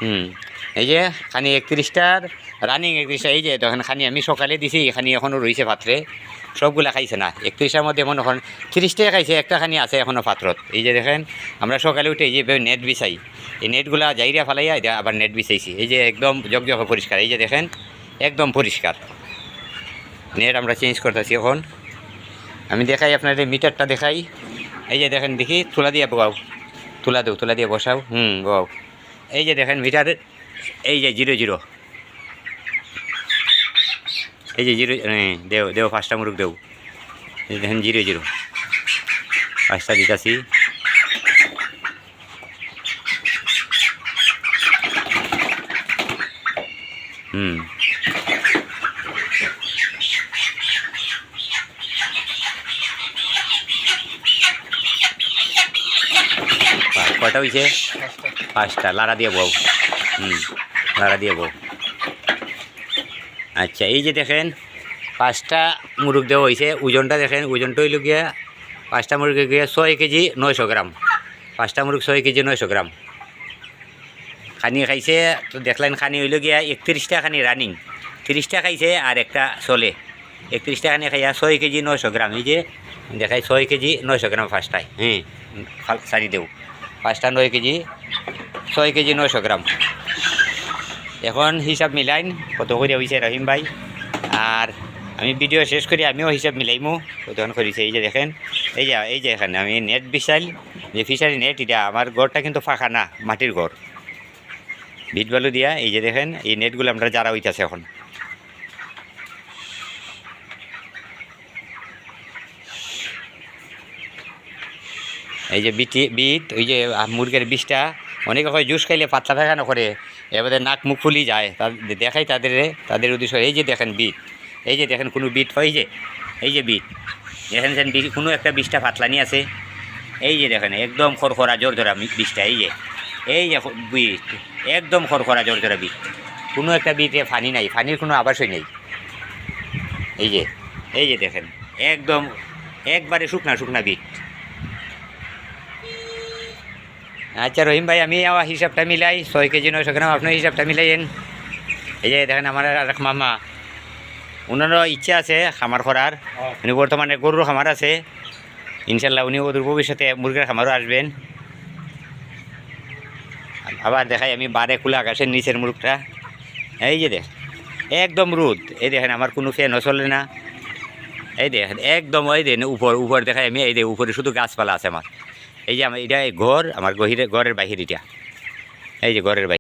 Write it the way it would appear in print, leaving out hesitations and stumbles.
হুম এই যে খানি 31টার রানিং 31টা এই যে তখন খানি আমি সকালে দিছি খানি এখনও রয়েছে পাত্রে সবগুলা খাইছে না 31টার মধ্যে মনে এখন 30টাই খাইছে একটা খানি আছে এখনও পাত্রত এই যে দেখেন আমরা সকালে উঠে এই যে নেট বিছাই এই নেটগুলা যাইরা ফালাইয়া এটা আবার নেট বিছাইছি এই যে একদম জগজগ পরিষ্কার এই যে দেখেন একদম পরিষ্কার নেট আমরা চেঞ্জ করতেছি এখন আমি দেখাই আপনাদের মিটারটা দেখাই এই যে দেখেন দেখি তুলা দিয়ে বসাও তুলা দিয়ে বসাও বসাও এই যে দেখেন মিটার এই যে 00 এই যে 0 দেও 5টা মুরুখ দেও এই দেখেন 00 5টা দিতাছি কয়টা হয়েছে 5টা লাড়া দিয়ে বউ লাড়া দিয়ে বউ আচ্ছা এই যে দেখেন 5টা মুরগ দেওয়া হয়েছে ওজনটা দেখেন ওজনটা হইল গিয়া 5টা মুরগি গিয়ে 6 কেজি 900 গ্রাম 5টা মুরগ 6 কেজি 900 গ্রাম খানি খাইছে তো দেখলেন খানি হইল গিয়া 31টা খানি রানিং 30টা খাইছে আর একটা চলে 31টা খানি খাইয়া 6 কেজি 900 গ্রাম এই যে দেখাই 6 কেজি 900 গ্রাম 5টায় সারি দেও 5টা 9 কেজি 6 কেজি 900 গ্রাম এখন হিসাব মিলাইন কত করে হয়েছে রহিম ভাই আর আমি ভিডিও শেষ করি আমিও হিসাব মিলাইমু কতক্ষণ করেছে এই যে দেখেন এই যে এখানে আমি নেট বিছাইল যে ফিশারি নেট এটা আমার ঘরটা কিন্তু ফাঁকা না মাটির ঘর ভিট বালু দিয়া এই যে দেখেন এই নেটগুলো আমরা যারা হইতেছে এখন এই যে বিট ওই যে মুরগের বিষটা অনেকে হয় জুস খাইলে পাতলা পায়খানা করে এবারে নাক মুখ ফুলি যায় দেখাই তাদের উদ্দেশ্য এই যে দেখেন বিট এই যে দেখেন কোনো বিট হয় এই যে বিট দেখেন কোনো একটা বিষটা ফাতলানি আছে এই যে দেখেন একদম খরখরা জোরজোরা বিষটা এই যে বিট একদম খরখরা জোরজোরা বিট কোনো একটা বিটে ফানি নাই ফানির কোনো আবাসই নেই এই যে দেখেন একদম একবারে শুকনা বিট আচ্ছা রহিম ভাই আমি হিসাবটা মিলাই 6 কেজি 900 গ্রাম আপনার হিসাবটা মিলাইয়েন এই যে দেখেন আমার আর মামা ওনারও ইচ্ছা আছে খামার করার উনি বর্তমানে গরুর খামার আছে ইনশাল্লাহ উনি ওদের ভবিষ্যতে মুরগির খামারও আসবেন আবার দেখাই আমি বারে খোলা আকাশের নিচের মুরগটা এই যে দেখ একদম রোদ এই দেখেন আমার কোনো ফ্যানও চলে না এই দেখেন একদম ওই দেন উপর দেখাই আমি এই উপরে শুধু গাছপালা আছে আমার এই যে আমার এটা ঘর আমার ঘরের বাহির এটা এই যে ঘরের বাহির